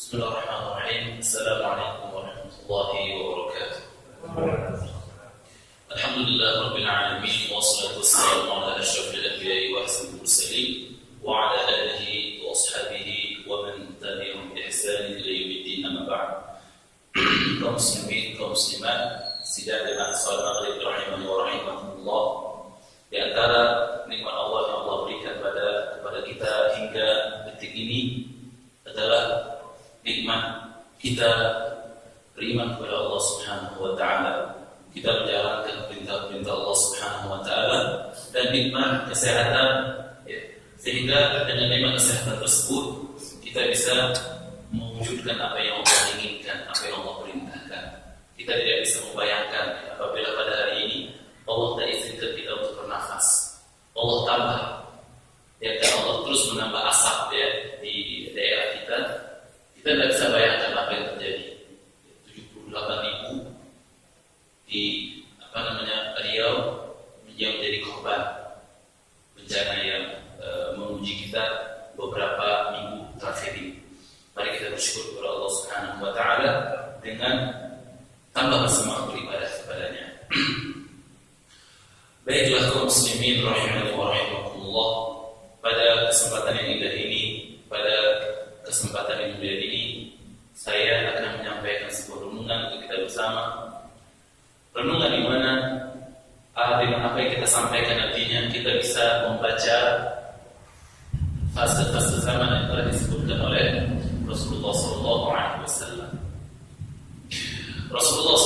Bismillahirrahmanirrahim. Assalamualaikum warahmatullahi wabarakatuh. Alhamdulillah rabbil alamin wassalatu wassalamu ala asyrafil anbiya'i wa ahsanil mursalin wa ala alihi wa ashabihi wa man tabi'ahum bi ihsan ila yaumiddin, amma ba'd. Kaum muslimin, kaum muslimat, sidang dan salat maghrib rahimani wa rahimakumullah. Di antara nikmat Allah yang Allah berikan kepada kita hingga detik ini adalah nikmat kita beriman kepada Allah Subhanahu wa taala, kita menjalankan perintah-perintah Allah Subhanahu wa taala, dan nikmat kesehatan, sehingga dengan nikmat kesehatan tersebut kita bisa mewujudkan apa yang Allah inginkan, apa yang Allah perintahkan. Kita tidak bisa membayangkan apabila pada hari ini Allah tak izinkan kita untuk bernafas, Allah tambah, dan Allah terus menambah asap di daerah kita. Kita tidak bisa bayangkan apa yang terjadi. 78.000 di Riau yang menjadi korban bencana yang menguji kita beberapa minggu terakhir ini. Mari kita bersyukur kepada Allah Subhanahu wa taala dengan tambah bersemangat beribadah kepadanya. Baiklah kaum muslimin rahimani wa rahimakumullah, pada kesempatan yang indah ini, pada kesempatan yang mulia ini, saya akan menyampaikan sebuah renungan untuk kita bersama. Renungan di mana dengan apa yang kita sampaikan nantinya kita bisa membaca fase-fase zaman yang telah disebutkan oleh Rasulullah SAW. Rasulullah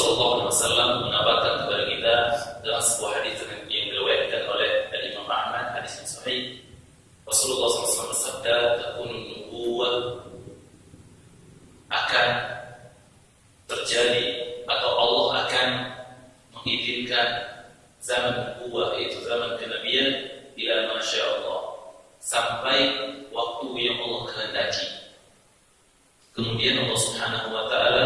SAW mengabarkan kepada kita dalam sebuah hadis yang diriwayatkan oleh Imam Ahmad, hadis yang sahih. Rasulullah SAW bersabda, "Takunun nubuwwah," akan terjadi atau Allah akan mengizinkan zaman nubuwwah, yaitu zaman kenabian, ila masya Allah, sampai waktu yang Allah kehendaki. Kemudian Allah Subhanahu wa taala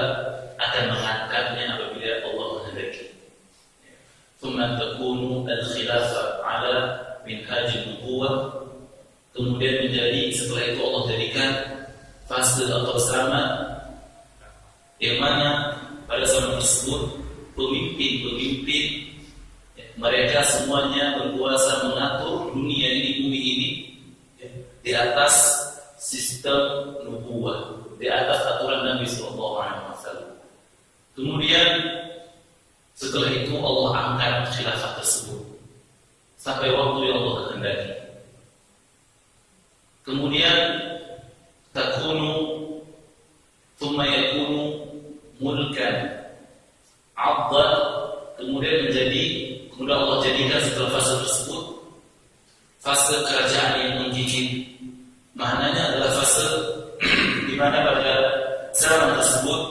akan mengangkatnya apabila Allah menghendaki. Thumma takunu al-khilafah ala minhaj nubuwwah, kemudian menjadi setelah itu Allah jadikan fase atau zaman yang mana pada zaman tersebut pemimpin-pemimpin mereka semuanya berkuasa mengatur dunia ini, bumi ini, di atas sistem nubuwah, di atas aturan Nabi SAW. Kemudian setelah itu Allah angkat khilafah tersebut sampai waktu yang Allah kehendaki. Kemudian takunu thumma yakunu mulkan 'addan, kemudian Allah jadikan setelah fase tersebut fase kerajaan yang menggigit. Maknanya adalah fase di mana pada zaman tersebut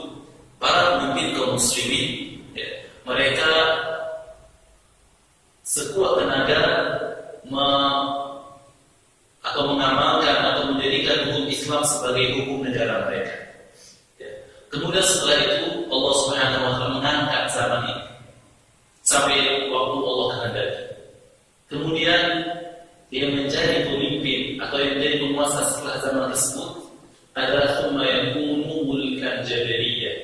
para pemimpin kaum muslimin, mereka sekuat tenaga atau mengamalkan atau menjadikan hukum Islam sebagai hukum negara mereka. Kemudian setelah itu Allah Subhanahu wa taala mengangkat zaman ini sampai waktu Allah kehendaki. Kemudian yang menjadi pemimpin atau yang menjadi penguasa setelah zaman tersebut adalah thumma yakunu mulkan jabariyah.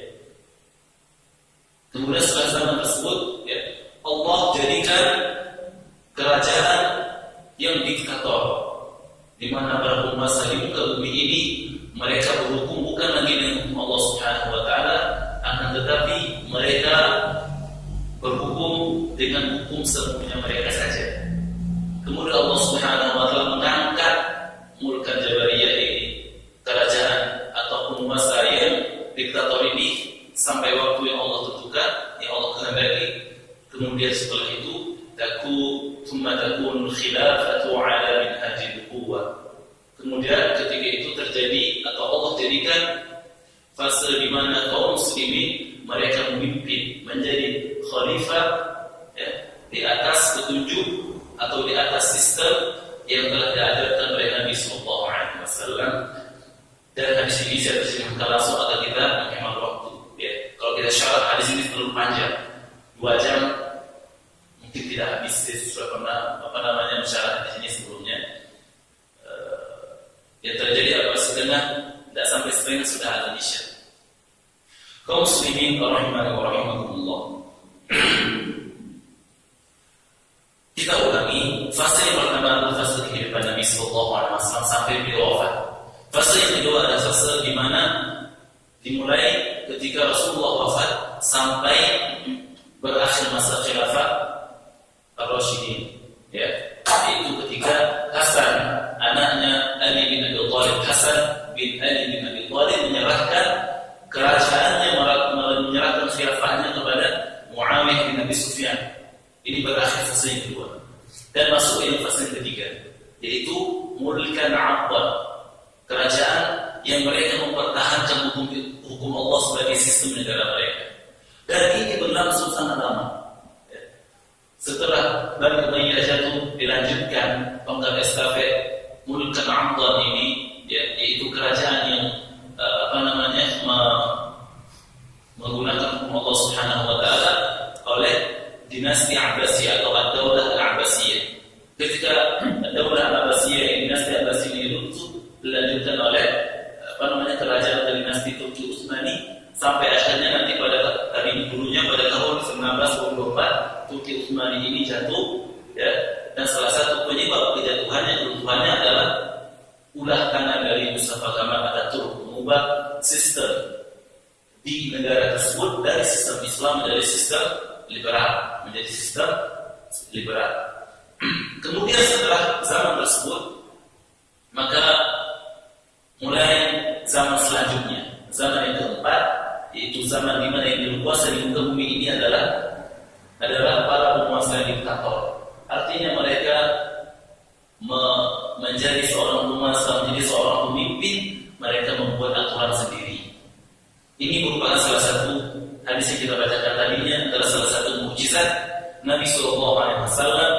Kemudian setelah zaman tersebut, Allah jadikan kerajaan yang diktator, di mana para penguasa di muka bumi ini mereka berhukum bukan lagi dengan hukum Allah Subhanahu wa taala, akan tetapi mereka berhukum dengan hukum semaunya mereka saja. Kemudian Allah Subhanahu wa taala mengangkat mulkan jabariyah ini, kerajaan atau penguasa yang diktator ini, sampai waktu yang Allah tentukan, yang Allah kehendaki. Kemudian setelah itu thumma takunu khilafatu ala minhaj nubuwwah. Kemudian ketika itu terjadi atau Allah jadikan fase di mana kaum muslimin mereka memimpin, menjadi khalifah, di atas petunjuk atau di atas sistem yang telah diajarkan oleh Nabi sallallahu alaihi wasallam. Dan hadis ini saya terjemahkan langsung agar kita menghemat waktu. Kalau kita syarah hadis ini terlalu panjang, 2 jam mungkin tidak habis. Saya sudah pernah mensyarah hadis ini sebelumnya. Yang terjadi apa? Setengah Tidak sampai setengah sudah azan Isya. Kaum muslimin rahimani wa rahimakumullah. Kita ulangi fase yang pertama adalah fase kehidupan Nabi Sallallahu Alaihi Wasallam sampai beliau wafat. Fase yang kedua adalah fase di mana dimulai ketika Rasulullah wafat sampai berakhir masa khilafah Ar-Rasyidin. Ya, itu ketika Hasan, anaknya Ali bin Abi Thalib, Hasan bin Ali bin Abi Thalib menyerahkan kerajaannya, menyerahkan khilafahnya kepada Muawiyah bin Abi Sufyan. Ini berakhir fase yang kedua. Dan masuk ini fase yang ketiga, yaitu Mulkan Abbad, kerajaan yang mereka mempertahankan hukum Allah sebagai sistem negara mereka. Dan ini berlangsung sangat lama. Setelah Bani Umayyah jatuh, dilanjutkan penggal estafet Mulkan Abbad ini, yaitu kerajaan yang menggunakan hukum Allah Subhanahu wa taala oleh dinasti Abbasiyah atau Ad-Daulah Al-Abbasiyah. Ketika Ad-Daulah Al-Abbasiyah, dinasti Abbasiyah ini runtuh, dilanjutkan oleh kerajaan dari dinasti Turki Utsmani sampai akhirnya nanti pada hari dulunya pada tahun 1924 Turki Utsmani ini jatuh, ya. Dan salah satu penyebab runtuhannya adalah ulah tangan dari Mustafa Kemal Atatürk mengubah sistem di negara tersebut dari sistem Islam dari sistem liberal menjadi sistem liberal. Kemudian setelah zaman tersebut, maka mulai zaman selanjutnya, zaman yang keempat, yaitu zaman di mana yang berkuasa di muka bumi ini adalah para penguasa diktator. Artinya mereka menjadi seorang penguasa, menjadi seorang pemimpin, mereka membuat aturan sendiri. Ini merupakan salah satu hadis yang kita bacakan tadinya, adalah salah satu mukjizat Nabi Sallallahu Alaihi Wasallam.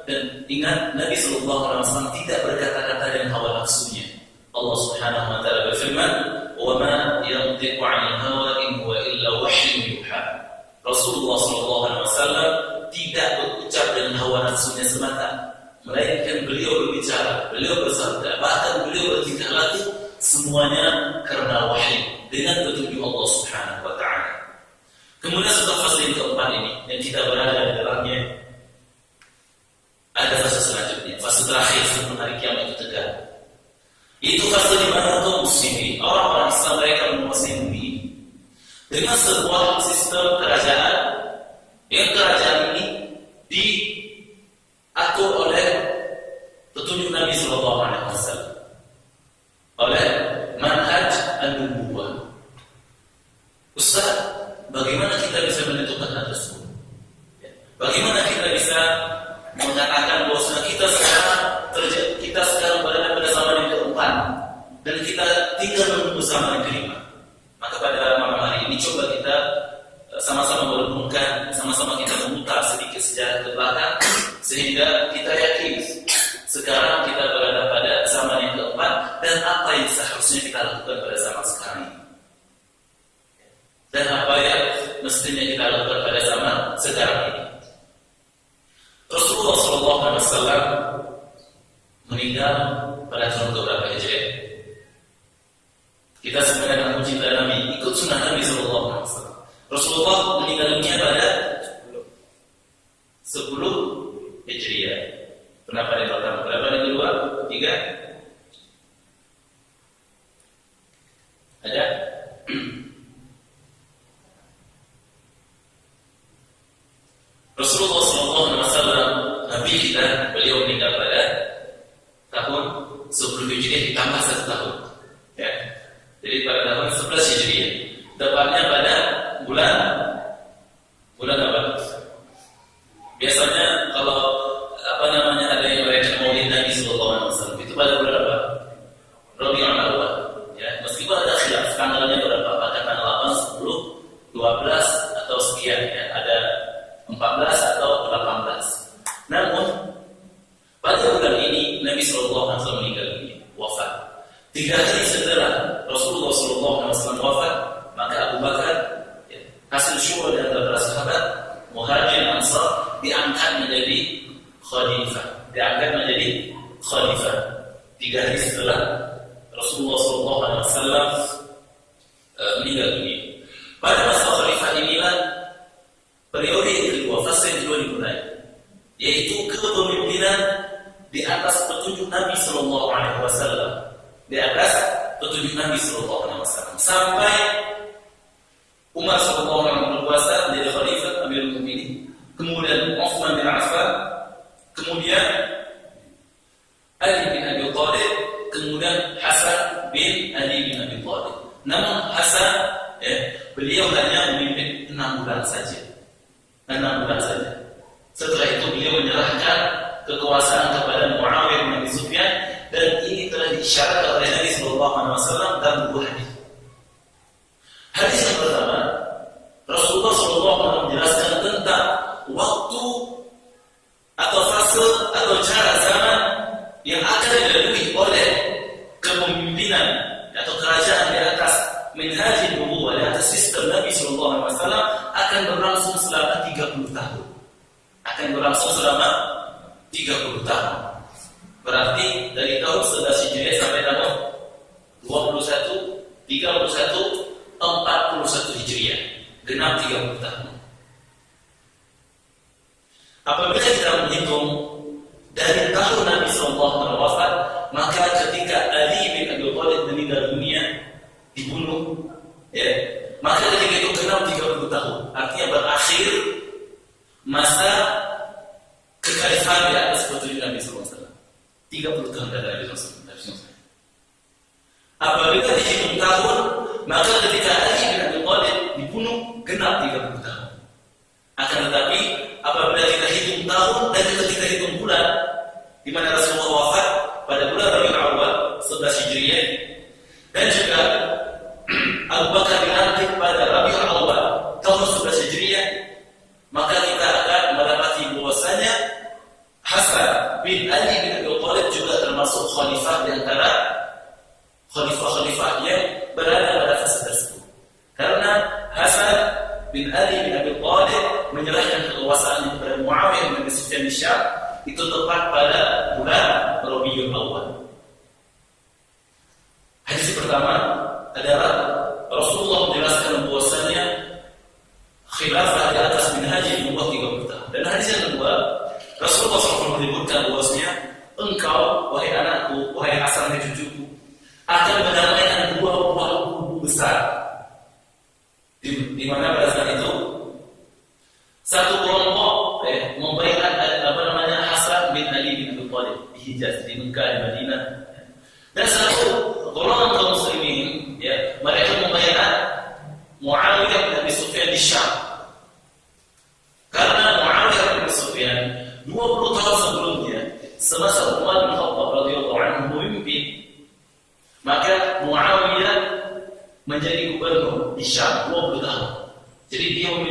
Dan ingat, Nabi Sallallahu Alaihi Wasallam tidak berkata-kata dengan hawa nafsunya. Allah Subhanahu Wa Taala berfirman, "Wa ma yantiqu 'anil hawa in huwa illa wahyun yuha." Rasulullah Sallallahu Alaihi Wasallam tidak berucap dengan hawa nafsunya semata, melainkan beliau berbicara, beliau bersabda, bahkan beliau bertingkah laku semuanya karena wahyu dengan petunjuk Allah Subhanahu Wa Taala. Kemudian setelah fase yang keempat ini yang kita berada di dalamnya, ada fase selanjutnya, fase terakhir sebelum hari kiamat itu tegak. Itu fase di mana kaum muslimin, orang-orang Islam, mereka menguasai bumi ini dengan sebuah sistem kerajaan yang kerajaan ini diatur oleh petunjuk Nabi Sallallahu Alaihi Wasallam, oleh manhaj an-nubuwah. Ustaz, bagaimana kita bisa menentukan hal tersebut? Bagaimana kita bisa mengatakan bahwa kita sekarang berada pada zaman yang keempat dan kita tinggal menunggu zaman yang kelima? Maka pada malam hari ini coba kita sama-sama merenungkan, sama-sama kita memutar sedikit sejarah ke belakang sehingga kita yakin sekarang kita berada pada zaman yang keempat dan apa yang seharusnya kita lakukan pada zaman sekarang ini. Dan apa yang mestinya kita lakukan pada zaman sekarang ini. Rasulullah SAW meninggal pada tahun berapa Hijriah? Kita sebenarnya mencintai cinta Nabi, ikut sunnah Nabi SAW. Rasulullah meninggal dunia pada 10 Hijriah. Kenapa yang pertama? Kenapa yang kedua? Tiga? Ada? Rasulullah SAW, Nabi kita, beliau meninggal pada tahun 10 Hijriah ditambah 1 tahun. Ya. Jadi pada tahun 11 Hijriah. Tepatnya pada bulan apa? Biasanya kalau ada yang merayakan Maulid Nabi Sallallahu Alaihi Wasallam itu pada bulan apa? Rabiul Awal. Ya, meskipun ada khilaf tanggalnya berapa, apakah tanggal 8, 10, 12 atau sekian, ya. Ada 14 atau 18. Namun pada bulan ini Nabi Sallallahu Alaihi Wasallam meninggal dunia, wafat. 3 hari setelah Rasulullah Sallallahu Alaihi Wasallam wafat, maka Abu Bakar, ya, hasil syura di antara para sahabat Muhajirin Ansar, diangkat menjadi khalifah. 3 hari setelah Rasulullah SAW meninggal dunia. Pada masa khalifah inilah periode yang kedua, fase yang kedua dimulai, yaitu kepemimpinan di atas petunjuk Nabi Sallallahu Alaihi Wasallam, di atas petunjuk Nabi Sallallahu Alaihi Wasallam, sampai Umar Sallallahu Alaihi Wasallam berkuasa menjadi khalifah Amirul Mukminin, kemudian Utsman bin Affan, kemudian Ali bin Abi Thalib, kemudian Hasan bin Ali bin Abi Thalib. Namun Hasan, beliau hanya memimpin 6 bulan saja. 6 bulan saja. Setelah itu beliau menyerahkan kekuasaan kepada Muawiyah bin Abi Sufyan, dan ini telah diisyaratkan oleh Nabi Sallallahu Alaihi Wasallam dalam 2 hadis. Hadis yang pertama, Rasulullah Sallallahu Alaihi Wasallam menjelaskan tentang waktu atau fase atau cara zaman yang akan dilalui oleh kepemimpinan atau kerajaan di atas minhajul nubuwah, di atas sistem Nabi Sallallahu Alaihi Wasallam, akan berlangsung selama 30 tahun. Akan berlangsung selama 30 tahun. Berarti dari tahun 11 Hijriah sampai tahun 21, 31, 41 Hijriah, genap 30 tahun. Apabila kita menghitung dari tahun Nabi Sallallahu Alaihi Wasallam wafat, maka ketika Ali bin Abi Thalib meninggal dunia, dibunuh, maka ketika itu genap 30 tahun. Artinya berakhir masa kekhalifahan di atas petunjuk Nabi Sallallahu Alaihi Wasallam. 30 tahun dari Nabi Sallallahu Alaihi Wasallam. Apabila dihitung tahun, maka ketika Ali bin Abi Thalib dibunuh, genap 30 tahun. Akan tetapi apabila kita hitung tahun dan kita hitung bulan, di mana Rasulullah wafat pada bulan Rabiul Awal 11 Hijriah, dan juga Abu Bakar dilantik pada Rabiul Awal tahun 11 Hijriah, maka kita akan mendapati bahwasanya Hasan bin Ali bin Abi Thalib juga termasuk khalifah di antara khalifah-khalifah yang berada pada fase tersebut. Karena Hasan bin Ali bin Abi Thalib menyerahkan kekuasaan kepada Muawiyah bin Abi Sufyan di Syam, itu tepat pada bulan Rabiul Awal. Hadis pertama adalah Rasulullah menjelaskan bahwasanya khilafah di atas minhajul nubuwah 30 tahun. Dan hadis yang kedua, Rasulullah SAW menyebutkan bahwasanya engkau, wahai anakku, wahai asalnya cucuku, akan mendamaikan 2 buah kubu besar. Di mana pada saat itu satu kelompok membaiat Hasan bin Ali bin Abi Thalib di Hijaz, di Mekah, di Madinah. Dan satu golongan kaum muslimin, mereka membaiat Muawiyah bin Abi Sufyan di Syam. Karena Muawiyah bin Abi Sufyan 20 tahun sebelumnya, semasa Umar bin Khattab radhiyallahu anhu memimpin, maka Muawiyah menjadi gubernur di Syam 20 tahun. Jadi beliau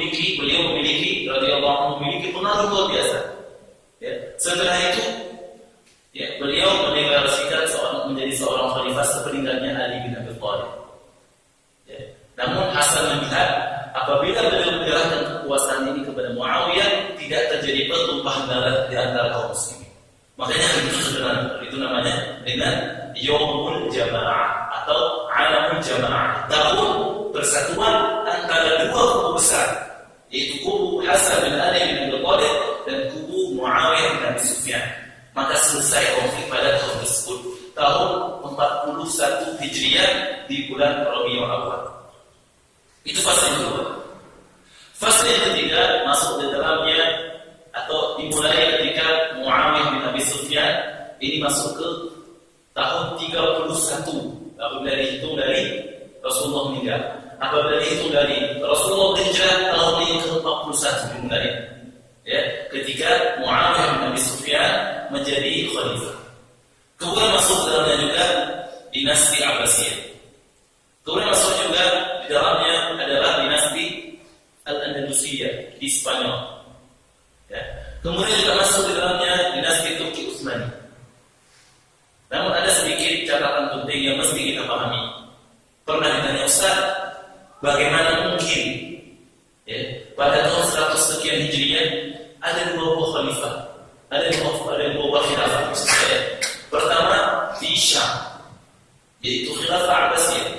memiliki radhiyallahu anhu memiliki pengaruh luar biasa. Setelah itu, beliau mendeklarasikan menjadi seorang khalifah sepeninggalnya Ali bin Abi Thalib. Namun Hasan melihat apabila beliau menyerahkan kekuasaan ini kepada Muawiyah, tidak terjadi pertumpahan darah di antara kaum muslimin. Makanya itu namanya dengan Yaumul Jamaah atau Alamul Jamaah, tahun persatuan antara 2 kubu besar, yaitu kubu Hasan bin Ali bin Abi Thalib dan kubu Muawiyah bin Abi Sufyan. Maka selesai konflik pada tahun tersebut, tahun 41 Hijriah di bulan Rabiul Awal. Itu fase yang kedua. Fase yang ketiga masuk di dalamnya atau dimulai ketika Muawiyah bin Abi Sufyan ini masuk ke tahun 31 apabila dihitung dari Rasulullah meninggal. Apabila dihitung dari Rasulullah berhijrah tahun yang ke-41 dimulai. Ketika Muawiyah bin Abi Sufyan menjadi khalifah. Kemudian masuk ke dalamnya juga dinasti Abbasiyah. Kemudian masuk juga di dalamnya adalah dinasti Al-Andalusiyah di Spanyol. Kemudian juga masuk di dalamnya dinasti Turki Utsmani. Namun ada sedikit catatan penting yang mesti kita pahami. Pernah ditanya, Ustaz, bagaimana mungkin pada tahun 100 sekian Hijriah ada 2 buah khalifah, ada 2 buah khilafah. Pertama di Syam, yaitu khilafah Abbasiyah.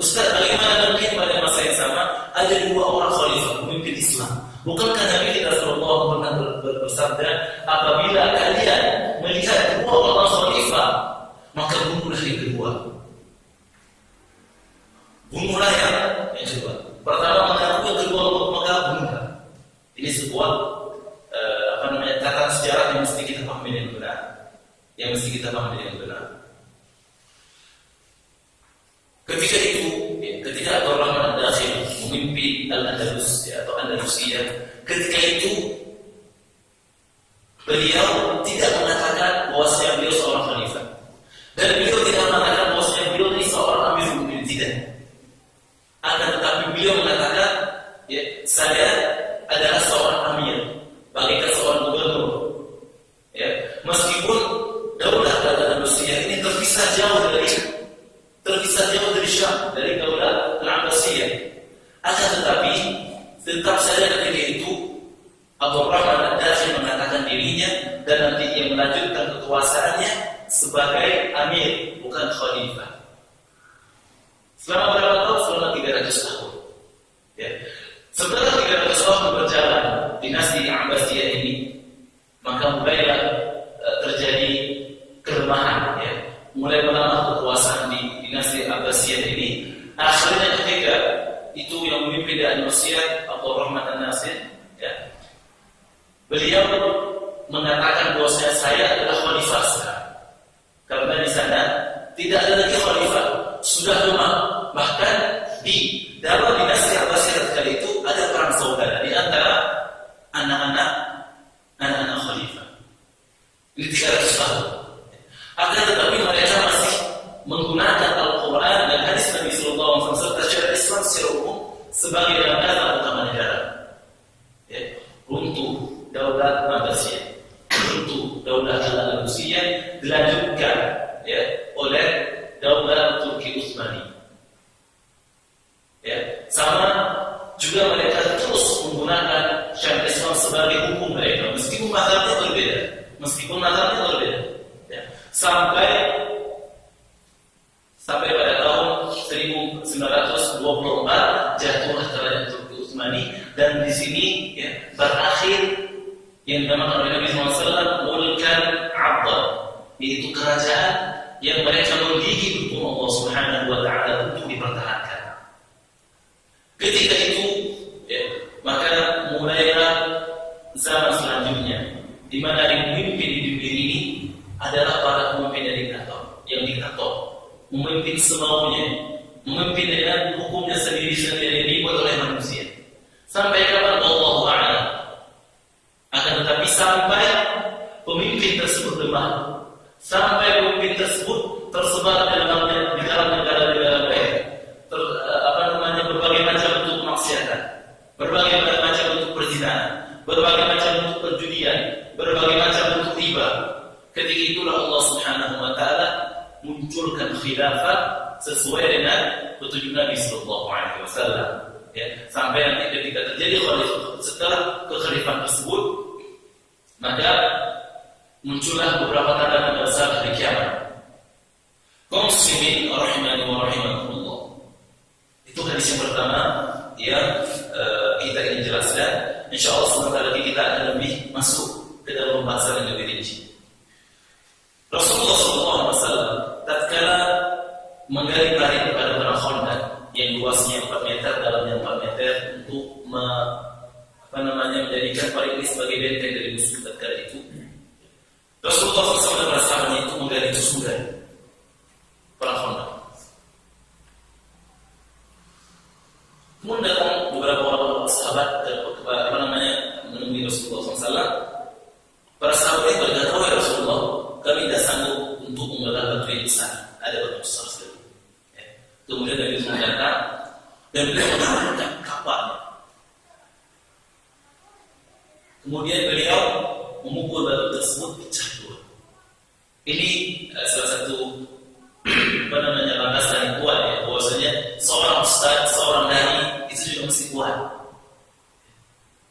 Ustaz, bagaimana mungkin pada masa yang sama ada dua orang khalifah pemimpin Islam? Bukankah Nabi kita Rasulullah pernah bersabda, apabila kalian melihat dua orang khalifah, maka bunuhlah yang kedua. Bunuhlah yang kedua. Pertama mengaku, yang kedua maka bunuhlah. Ini sebuah tata sejarah yang mesti kita pahami dengan benar. Ketika itu, ketika Abdurrahman Ad-Dakhil memimpin Al-Andalus atau Andalusia, ketika itu beliau tidak mengatakan bahwasanya beliau seorang khalifah, dan beliau tidak mengatakan bahwasanya beliau ini seorang amirul mukminin, tidak. Akan tetapi beliau mengatakan, saya adalah seorang amir, bagaikan seorang gubernur. Meskipun daulah Al-Andalusia ini terpisah jauh dari Syam, dari daulah Al-Abbasiyah. Akan tetapi tetap saja ketika itu Abdurrahman Ad-Dakhil mengatakan dirinya dan nanti ia melanjutkan kekuasaannya sebagai amir, bukan khalifah. Selama berapa tahun? Selama 300 tahun. Setelah 300 tahun berjalan dinasti Abbasiyah ini, maka mulailah terjadi kelemahan, mulai melamah kekuasaan di dinasti Abbasiyah ini. Akhirnya ketika itu yang memimpin di Andalusia, Abdurrahman An-Nasir, beliau mengatakan bahwa saya adalah khalifah sekarang. Karena di sana tidak ada lagi khalifah, sudah lemah. Bahkan di dalam dinasti Abbasiyah kali itu ada perang saudara di antara anak-anak khalifah. Ini 300 tahun. Akan tetapi mereka masih menggunakan Al-Quran dan hadis Nabi Sallallahu Alaihi Wasallam serta syariat Islam secara umum sebagai dasar utama negara. Untuk daulah Abbasiyah, untuk daulah Al-Andalusiyah dilanjutkan oleh daulah Turki Utsmani. Sama juga mereka terus menggunakan syariat Islam sebagai hukum mereka, meskipun mazhabnya berbeda. Sampai pada tahun 1924 jatuhlah kerajaan Turki Utsmani, dan di sini berakhir yang dinamakan oleh Nabi SAW Mulkan Abdal, yaitu kerajaan yang mereka menggigit hukum Allah Subhanahu wa Ta'ala untuk dipertahankan. Ketika itu maka mulailah zaman selanjutnya, di mana yang memimpin di dunia ini adalah para pemimpin yang diktator, memimpin semaunya, memimpin dengan hukumnya sendiri-sendiri yang dibuat oleh manusia. Sampai kapan Allahu a'lam. Akan tetapi sampai pemimpin tersebut lemah, sampai pemimpin tersebut tersebar di dalam negara-negara lain, berbagai macam bentuk kemaksiatan, berbagai macam bentuk perzinahan, berbagai macam bentuk perjudian, berbagai macam bentuk riba. Ketika itulah Allah Subhanahu wa Ta'ala munculkan khilafah sesuai dengan petunjuk Nabi Sallallahu Alaihi Wasallam. Sampai nanti ketika terjadi khalifah, setelah kekhalifahan tersebut, maka muncullah beberapa tanda-tanda besar hari kiamat. Kaum muslimin rahimani wa rahimakumullah. Itu hadis yang pertama yang kita ingin jelaskan. Insyaallah sebentar lagi kita akan lebih masuk ke dalam pembahasan yang lebih rinci. Rasulullah SAW tatkala menggali parit pada perang Khandaq yang luasnya 4 meter, dalamnya 4 meter, untuk menjadikan parit ini sebagai benteng dari musuh tatkala itu, Rasulullah SAW dan para sahabatnya itu menggali sungai perang Khandaq. Kemudian datang beberapa orang sahabat menemui Rasulullah SAW. Para sahabat itu berkata, "Wahai Rasulullah, kami tidak sanggup untuk membelah batu yang besar, ada batu besar sekali." Kemudian Nabi datang dan beliau mengarahkan kapalnya. Kemudian beliau memukul batu tersebut pecah dua. Ini salah satu landasan yang kuat, bahwasanya seorang ustaz, seorang dai itu juga mesti kuat.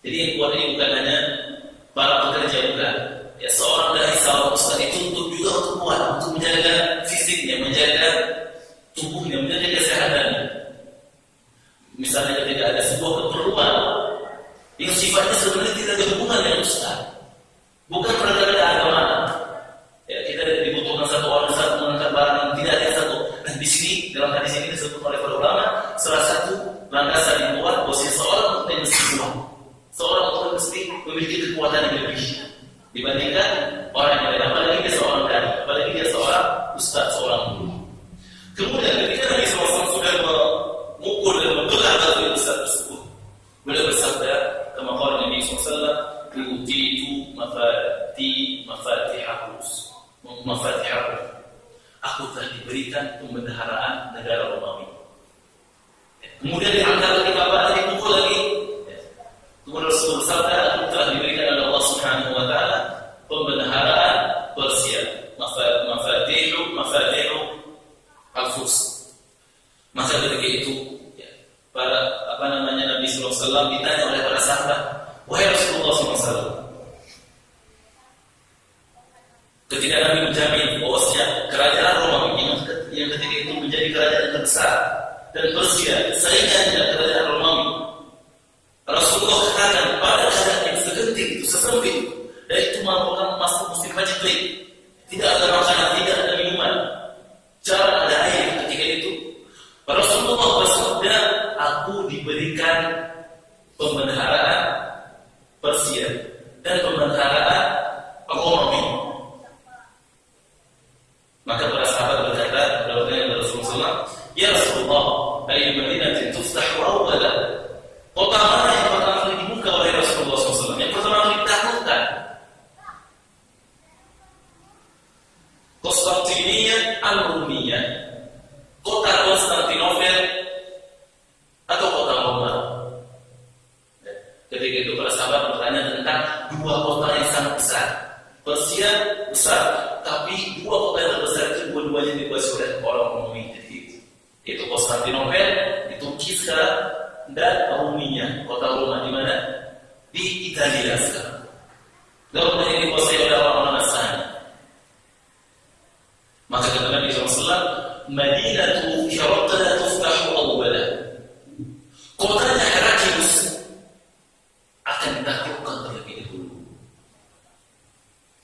Jadi yang kuat ini bukan hanya para pekerja, bukan. Seorang dai, seorang ustaz itu untuk kuat, untuk menjaga fisiknya, menjaga tubuhnya, menjaga kesehatannya. sifatnya sebenarnya tidak ada hubungan dengan ustaz. Bukan perkara agama. Ya, kita dibutuhkan satu orang satu mengangkat barang yang tidak ada satu. Dan di sini dalam hadis ini disebut oleh para ulama salah satu landasan yang kuat bahwa seorang mukmin mesti kuat. Seorang mukmin mesti memiliki kekuatan yang lebih dibandingkan orang yang lain. Apalagi dia seorang dai, apalagi dia seorang ustaz, seorang guru. Kemudian ketika Nabi SAW sudah memukul dan membelah batu ustaz tersebut, beliau bersabda, kama qala Nabi SAW, "Utitu mafatihahus. Aku telah diberikan pembendaharaan negara Romawi." Kemudian diangkat lagi kabar, dipukul lagi. Kemudian Rasul bersabda, aku telah diberikan oleh Allah Subhanahu wa taala pembendaharaan Persia, mafatihu al-furs. Maka ketika itu para Nabi sallallahu alaihi wasallam ditanya oleh para sahabat, wahai Rasulullah sallallahu alaihi wasallam, ketika Nabi menjamin bahwasanya kerajaan Romawi yang ketika itu menjadi kerajaan terbesar dan Persia saingan dengan kerajaan Romawi, Rasulullah katakan pada keadaan yang segenting itu, sesempit, dan itu merupakan masuk musim haji klik, tidak ada makanan, tidak ada minuman, jarang ada air ketika itu. Rasulullah bersabda, aku diberikan pembendaharaan Persia dan pembendaharaan Romawi. Maka para sahabat berkata kepada Rasulullah, ya Rasulullah, ayy madinatin tuftahu awwalan. Kota mana yang pertama kali dibuka oleh Rasulullah SAW? Yang pertama kali ditaklukkan? Konstantiniyah al-Rumiyah, kota Konstantinopel atau kota Roma? Ketika itu para sahabat bertanya tentang dua kota yang sangat besar. Persia besar, tapi dua kota yang terbesar itu dua-duanya dikuasai oleh orang Romawi ketika itu. Yaitu Konstantinopel di Turki sekarang, dan Rumia, kota Roma di mana? Di Italia sekarang. Dan kota ini dikuasai oleh orang-orang Nasrani. Maka kata Nabi SAW, Madinatu Herakla tuftahu awwala. Kotanya Heraklius akan ditaklukkan terlebih dahulu.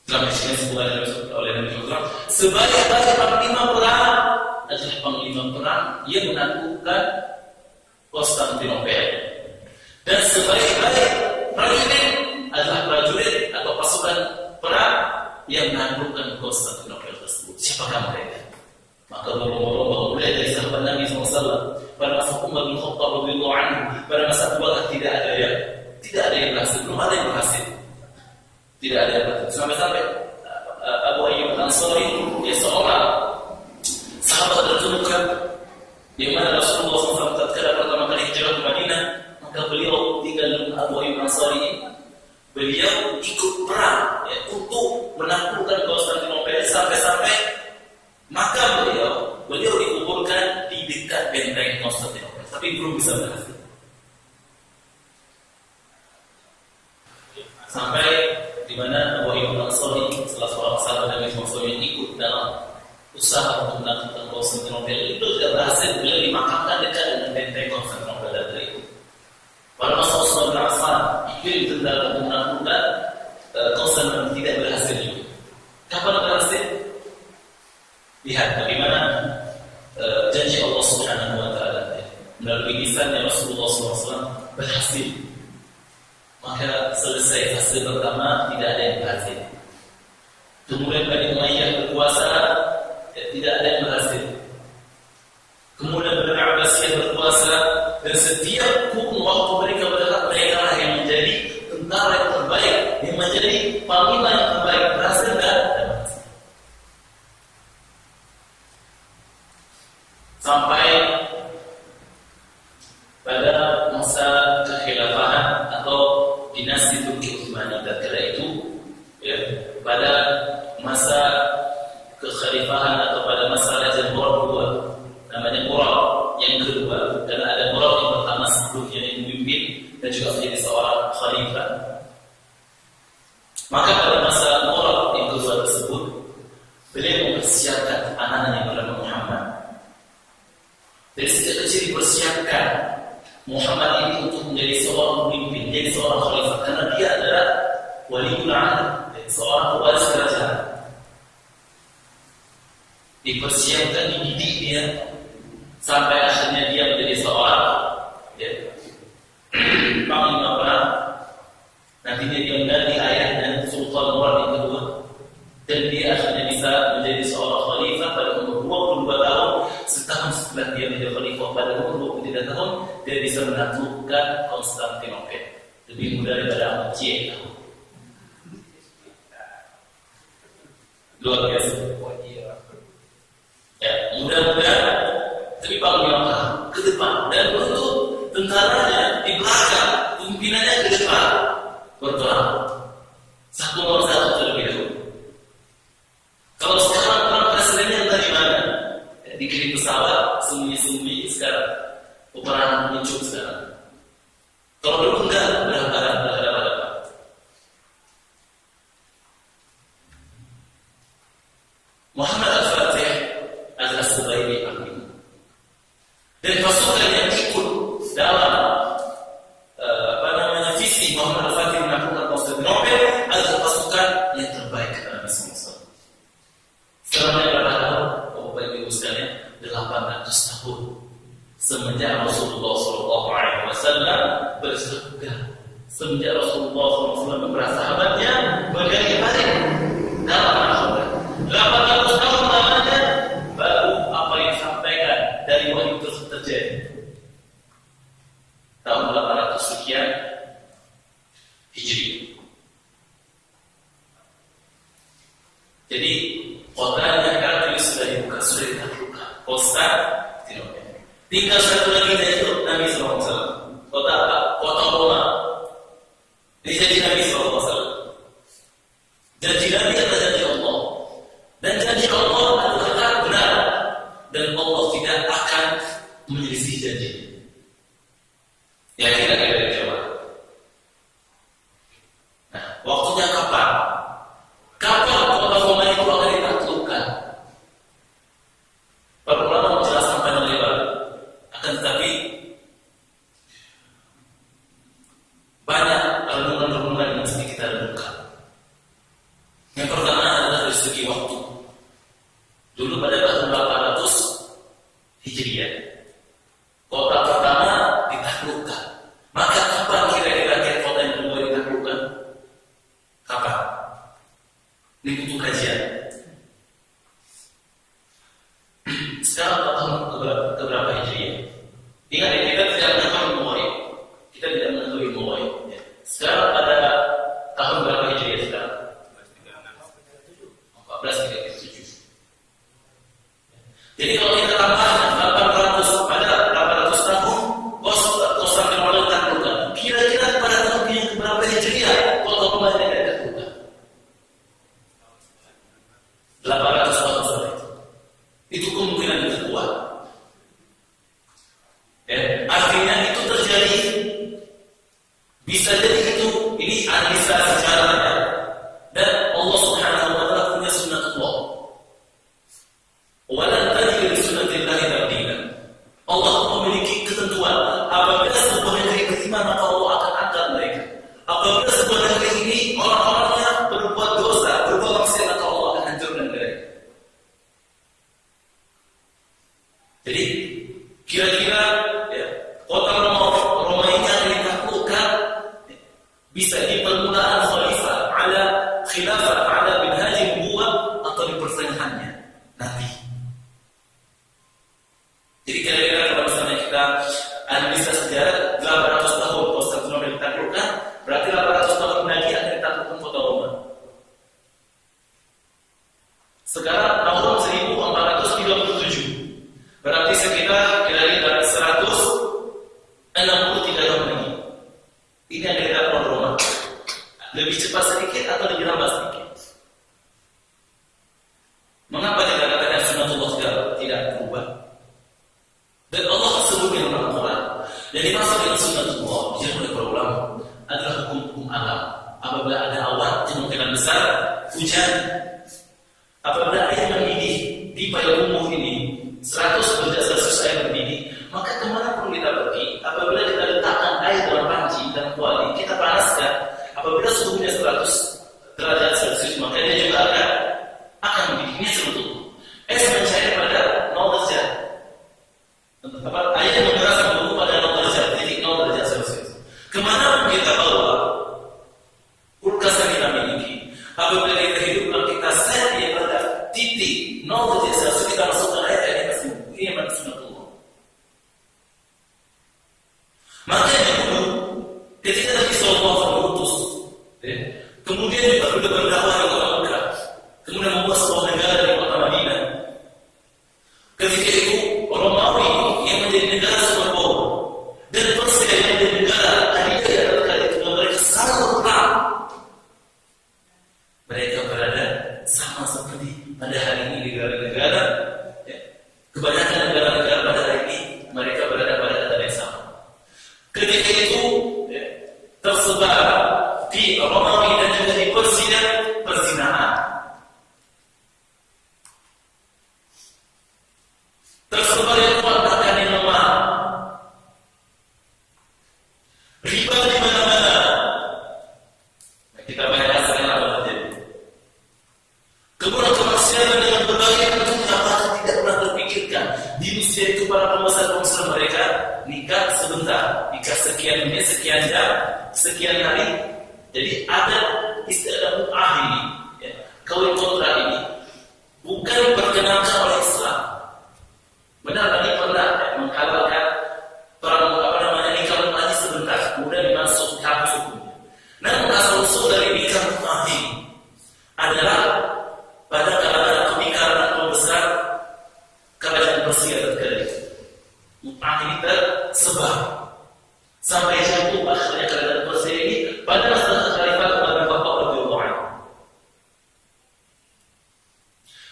Dalam hadis disebutkan oleh Nabi SAW, sebaik-baik panglima perang adalah panglima perang yang menaklukkan Konstantinopel, dan sebaik-baik prajurit adalah prajurit atau pasukan perang yang menaklukkan Konstantinopel tersebut. Siapakah mereka? Maka berlomba-lomba mulai dari sahabat Nabi SAW, pada masa Umar bin Khattab radhiyallahu anhu, pada masa Abu Bakar tidak ada yang berhasil, belum ada yang berhasil, tidak ada yang berhasil. Sampai Abu Ayyub al-Ansari, dia seorang sahabat terkemuka, di mana Rasulullah SAW tatkala pertama kali hijrah ke Madinah, maka beliau tinggal dengan Abu Ayyub al-Ansari ini. Beliau ikut perang untuk menaklukkan Konstantinopel sampai maka beliau dikuburkan di dekat benteng Konstantinopel, tapi belum bisa berhasil. Sampai di mana Abu Ayyub al-Ansari salah seorang sahabat Nabi SAW yang ikut dalam usaha untuk menaklukkan Konstantinopel itu tidak berhasil. Beliau dimakamkan dekat dengan benteng Konstantinopel dari itu. Pada masa Utsman bin Affan dikirim tentara untuk menaklukkan Konstantinopel, tidak berhasil juga. Kapan berhasil? Lihat bagaimana janji Allah Subhanahu wa taala melalui lisannya Rasulullah SAW berhasil. Maka selesai fase pertama, tidak ada yang berhasil. Kemudian Bani Umayyah berkuasa, tidak ada yang berhasil. Kemudian Bani Abbasiyah berkuasa, dan setiap kurun waktu mereka bergerak, mereka lah yang menjadi tentara yang terbaik, yang menjadi panglima yang terbaik. Berhasil dan berhasil. Sampai pada masa kekhilafahan atau dinasti Turki Utsmani tatkala itu, pada masa kekhalifahan atau pada masa Raja Murad kedua, namanya Murad yang kedua, dan ada Murad yang pertama sebelumnya yang memimpin dan juga menjadi seorang khalifah. Maka pada masa Murad yang kedua tersebut, beliau mempersiapkan anak-anak yang bernama Muhammad. Dari sejak kecil dipersiapkan Muhammad ini untuk menjadi seorang pemimpin, menjadi seorang khalifah, karena dia adalah waliul ahd, seorang pewaris kerajaan. Dipersiapkan, dididik dia sampai akhirnya dia menjadi seorang panglima perang. Nantinya dia mengganti ayah dan Sultan Murad yang kedua, dan dia akhirnya bisa menjadi seorang khalifah pada umur 22 tahun. Setahun setelah dia menjadi khalifah pada umur 23 tahun, dia bisa menaklukkan Konstantinopel. Lebih mudah daripada Ahmad Cie. Luar biasa. Ya, mudah-mudahan tapi panglima perang ke depan dan untuk tentaranya di belakang, pimpinannya ke depan berperang satu nomor satu terlebih dahulu. Kalau sekarang perang presidennya dari mana? Dikirim pesawat sembunyi-sembunyi. Sekarang peperangan muncul sekarang. Kalau dulu enggak, berhadapan-hadapan. Muhammad Al-Fatih adalah sebagai panglima. Dan pasukan yang ikut dalam visi Muhammad Al-Fatih menaklukkan Konstantinopel adalah pasukan yang terbaik dalam Nabi SAW. Selama berapa tahun? Bapak Ibu sekalian, 800 tahun semenjak Rasulullah SAW bersahabat. Semenjak Rasulullah SAW bersahabatnya berkali-kali dalam masyarakat. 800 tahun lamanya baru apa yang disampaikan dari wahyu tersebut terjadi. Tahun 800 sekian Hijri. Jadi kotanya kan sudah dibuka, sudah ditaklukkan. Konstantinopel. Tinggal satu lagi yaitu Nabi SAW. Kota apa? Kota Roma. Ini janji Nabi SAW. Janji Nabi adalah janji Allah. Dan janji Allah adalah benar. Dan Allah tidak akan menyelisih janji. Ya kira-kira dijawab. Nah, waktunya kapan? Kapan kota Roma itu akan ditaklukkan? Para ulama menjelaskan panjang lebar. Akan tetapi banyak renungan-renungan yang mesti kita renungkan. Yang pertama adalah dari segi waktu. Dulu pada tahun 800 Hijriah, kota pertama ditaklukkan. Maka kapan kira-kira kota yang kedua ditaklukkan? Kapan? Ini butuh kajian. Sekarang tahun keberapa Hijriah? Ingat ya, kita tidak mengetahui Muwayyid. Kita tidak mengetahui Muwayyid. Sekarang pada tahun berapa Hijriah sekarang? 1437. Jadi kalau kita tambahkan 800 pada 800 tahun, Konstantinopel ditaklukkan. Kira-kira pada tahun yang berapa Hijriah kota Roma tidak ditaklukkan? 800 tahun setelah itu. Itu kemungkinan yang kuat. Artinya itu terjadi. Bisa jadi itu. Ini analisa sejarahnya. Dan Allah Subhanahu wa taala punya sunnatullah. Walan tajid li sunnatillahi tabdila. Allah memiliki ketentuan. Apabila sebuah negeri beriman, maka Allah akan angkat mereka. Apabila sebuah negeri ini orang-orangnya berbuat dosa, berbuat maksiat, maka Allah akan hancurkan mereka. Jadi kira-kira kota Roma ini akan ditaklukkan bisa di permulaan khalifah ala khilafah ala minhaj nubuwah atau di pertengahannya nanti. Jadi kira-kira kalau misalnya kita analisa sejarah 800 tahun Konstantinopel ditaklukkan, berarti 800 tahun lagi akan ditaklukkan kota Roma. Sekarang tahun 1437. Berarti sekitar kira-kira 163 tahun lagi. Ini yang dikatakan Roma. Lebih cepat sedikit atau lebih lambat sedikit? Mengapa dikatakan sunnatullah tidak berubah? Dan Allah sebutnya dalam Al-Quran. Dan dimaksud dengan sunnatullah dijelaskan oleh para ulama adalah hukum-hukum alam. Apabila ada awan kemungkinan besar hujan. Apabila air mendidih di payung umum ini 100 derajat Celcius air mendidih, maka kemana pun kita pergi, apabila kita berat suhunya 100 derajat Celcius, maka dia juga akan bikinnya sebetulnya. Es mencair pada 0 derajat. Air mengeras suhu pada 0 derajat, titik 0 derajat Celcius. Kemana pun kita bawa kulkas yang kita miliki, apabila kita hidup, kita set dia pada titik 0 derajat Celcius, kita masukkan air yang masih ini memang sunatullah. Makanya dulu ketika Nabi SAW mengutus, kemudian juga sudah berdakwah di kota Mekah, kemudian membuat sebuah negara di kota Madinah. Ketika itu Romawi yang menjadi negara superpower dan Persia yang menjadi negara adidaya terkait itu, mereka selalu perang. Mereka berada sama seperti pada hari ini negara-negara, kebanyakan negara-negara pada hari ini mereka berada pada keadaan yang sama. Ketika itu tersebar di Romawi dan juga di Persia perzinahan. Tersebar yang kuat bahkan yang lemah. Riba di mana-mana. Kita bayangkan sekarang apa terjadi. Kemudian kemaksiatan dengan berbagai bentuk apakah tidak pernah terpikirkan. Di usia itu para pengusaha mereka nikah sebentar, nikah sekian menit, sekian jam, sekian hari. Jadi ada istilah mu'ah ini, ya, kawin kontrak ini bukan diperkenankan oleh Islam. Benar tadi pernah menghalalkan nikah mu'ah sebentar, kemudian dimasuk habis hukumnya. Namun asal usul dari nikah mu'ah ini adalah pada kalangan atau nikah besar kerajaan Persia terkait. Mu'ah ini tersebar sampai jatuh akhirnya kerajaan Persia ini pada masa Khalifah Umar bin Khattab radhiyallahu anhu.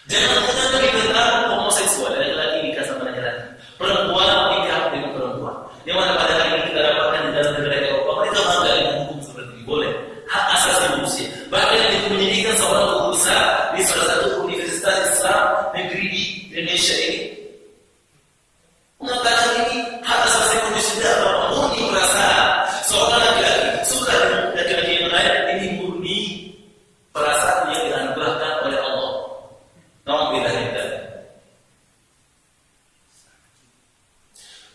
Jangan pernah lagi tentang homoseksual, laki-laki nikah sama laki-laki, perempuan nikah dengan perempuan. Yang mana pada hari ini kita dapatkan di dalam negara Eropa, mereka bangga dengan hukum seperti ini, boleh. Hak asasi manusia. Bahkan yang menjadikan seorang guru besar di salah satu universitas Islam negeri di Indonesia ini mengatakan ini hak asasi manusia tidak murni perasaan. Seorang laki-laki suka dengan laki-laki yang lain, ini murni perasaan yang dianugerahkan oleh Allah. Alhamdulillah kita.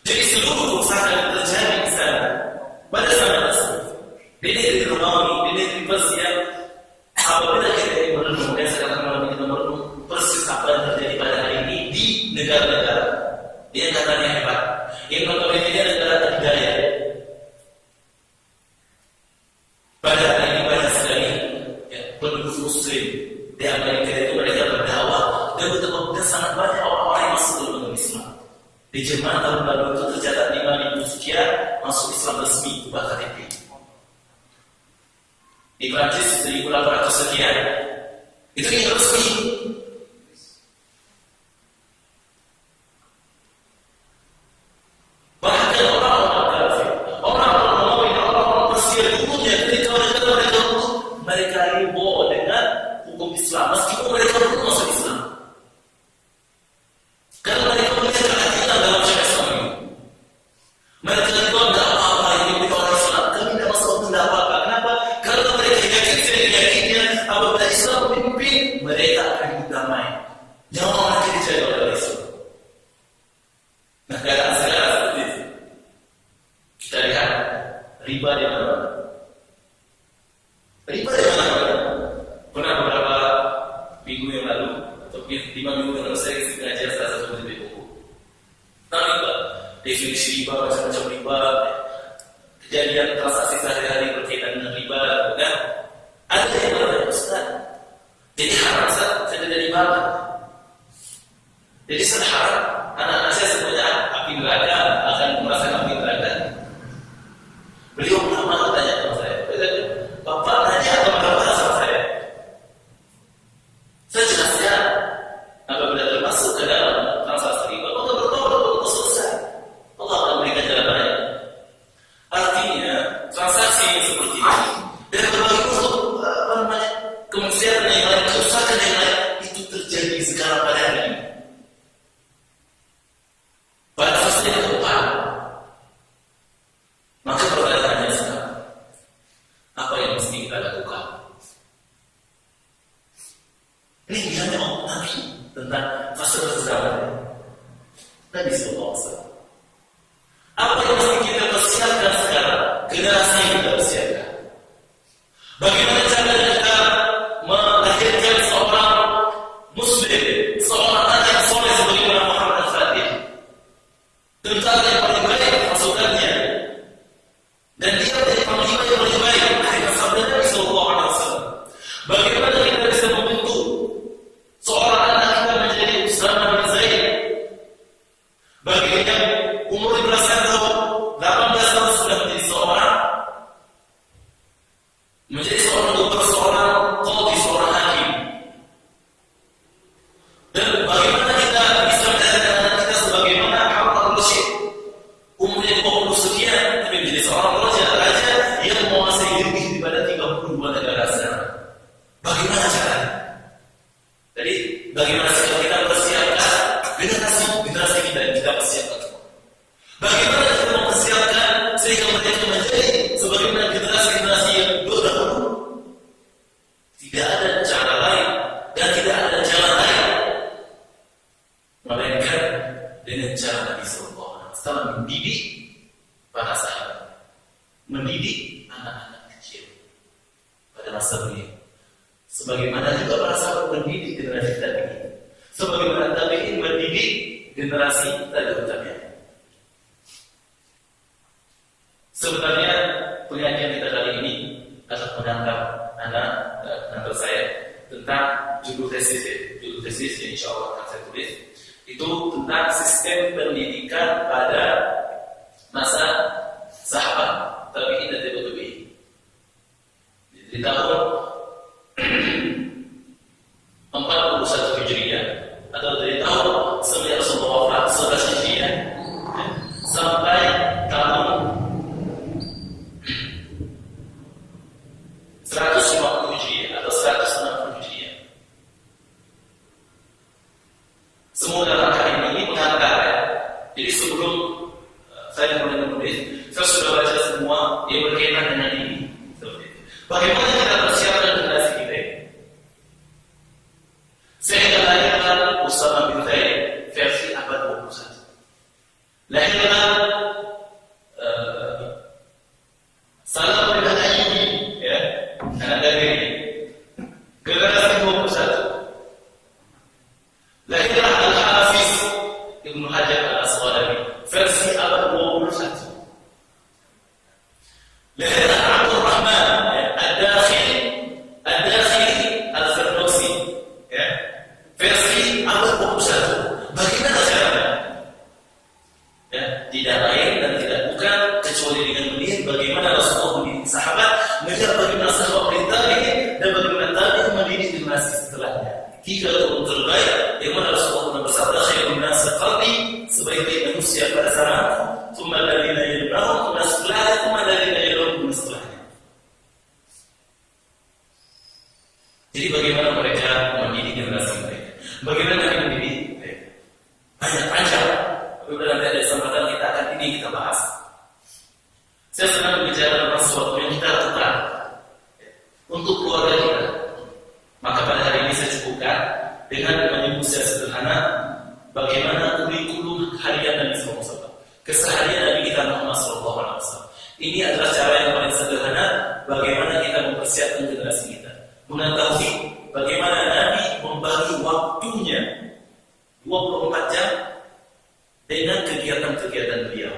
Jadi seluruh usaha yang terjadi di sana pada zaman tersebut, di negeri Romawi, di negeri Persia, apabila kita merenung dan sekarang malam kita merenung persis apa yang terjadi pada hari ini di negara-negara, dia katanya hebat. Yang notabene dia negara adidaya. Pada hari ini banyak sekali penduduk Muslim di Amerika itu mereka berdakwah dan betul-betul sangat banyak orang-orang yang masuk dalam agama Islam. Di Jerman tahun lalu itu tercatat 5.000 sekian masuk Islam resmi ubah KTP. Di Prancis 1.800 sekian. Itu yang resmi. Bahkan orang-orang Persia dulunya ketika mereka mereka ribo dengan hukum Islam meskipun mereka belum masuk Islam. Karena mereka melihat keadilan dalam syariat Islam ini. Mereka itu tidak apa-apa yang dimiliki orang Islam. Kami tidak masuk tidak apa-apa. Kenapa? Karena mereka yakinnya apabila Islam memimpin mereka akan hidup damai. Jangan mereka dijaga oleh Islam. Nah, keadaan sekarang seperti itu. Kita lihat riba di mana-mana. Riba di mana-mana. Pernah beberapa minggu yang lalu atau 5 minggu yang lalu saya sengaja salah satu buku tentang riba, definisi riba, macam-macam riba, kejadian transaksi sehari-hari berkaitan dengan riba, kan? Ada yang berkata Ustaz, jadi haram Ustaz, saya jadi riba. Jadi saya haram, anak-anak saya semuanya api neraka, akan merasakan api neraka. Beliau pernah tanya sama saya, Bapak nanya atau marah sama saya? Saya jelaskan, apabila termasuk ke dalam transaksi riba, maka bertobat untuk selesai. Allah akan memberikan jalan raya. Artinya, transaksi yang seperti ini dan berbagai bentuk kemaksiatan yang lain, kerusakan yang lain itu terjadi sekarang pada hari ini. dia menjadi panglima yang lebih baik. Akhirnya sabda Nabi Sallallahu Alaihi Wasallam. Bagaimana kita bisa membentuk seorang anak kita menjadi Usama bin Zaid? Baginya umur 15 tahun, 18 tahun sudah menjadi seorang dokter, seorang qadhi, seorang hakim. Dan bagaimana kita bisa menjadikan anak kita sebagaimana Harun al-Rashid, umurnya 20 sekian, tapi menjadi seorang raja yang menguasai lebih daripada 32 negara sekarang. Bagaimana caranya? Jadi bagaimana sikap kita persiapkan generasi kita yang kita persiapkan? Bagaimana kita mempersiapkan sehingga mereka menjadi sebagaimana generasi yang berdahulu? Tidak ada cara lain dan tidak ada jalan lain melainkan dengan cara Nabi Sallallahu Alaihi Wasallam mendidik para sahabat, mendidik anak-anak kecil pada masa beliau. Sebagaimana juga para sahabat mendidik generasi tabi'in, sebagaimana tabi'in mendidik generasi tabi'in. Sebenarnya pengajian kita kali ini adalah menangkap saya tentang judul tesis yang insya Allah akan saya tulis itu tentang sistem pendidikan pada masa sahabat tabi'in dan tabi'in. Di tahun 41 Hijriah atau dari tahun semenjak Rasulullah wafat 11 Hijriah sampai tahun 150 Hijriah atau 160 Hijriah. Semua dalam kali ini mengantar ya. Jadi sebelum saya mulai menulis, saya sudah baca semua yang berkaitan dengan ini. Bagaimana kita persiapkan generasi kita ini? Sehingga lahirkan Usama bin Zaid versi abad 21. Lahirkan Salam bin Ayyubi, ya, anak dari generasi 21. Lahirkan Al-Hafiz Ibnu Hajar Al-Asqalani versi abad 21. Lahirkan Abdul Rahman Ad-Dakhili Al-Firdausi, ya, versi abad 21. Bagaimana caranya? Ya, tidak lain dan tidak bukan kecuali dengan melihat bagaimana Rasulullah mendidik sahabat, melihat bagaimana sahabat tabi'in dan bagaimana tabi'in mendidik generasi setelahnya. 3 tahun terbaik yang mana Rasulullah bersabda khairun nas qarni, sebaik-baik manusia pada zaman, thumma alladziina yalunahum, thumma setelahnya, thumma alladziina yalunahum setelahnya. Jadi bagaimana mereka mendidik generasi mereka? Bagaimana mereka mendidik mereka? Banyak panjang. Apabila nanti ada kesempatan kita akan ini kita bahas. Saya senang berbicara tentang sesuatu yang kita lakukan untuk keluarga kita. Maka pada hari ini saya cukupkan dengan menyebut secara sederhana bagaimana kurikulum harian Nabi SAW, keseharian Nabi kita Muhammad SAW. Ini adalah cara yang paling sederhana bagaimana kita mempersiapkan generasi kita, mengetahui bagaimana Nabi membagi waktunya 24 jam dengan kegiatan-kegiatan beliau.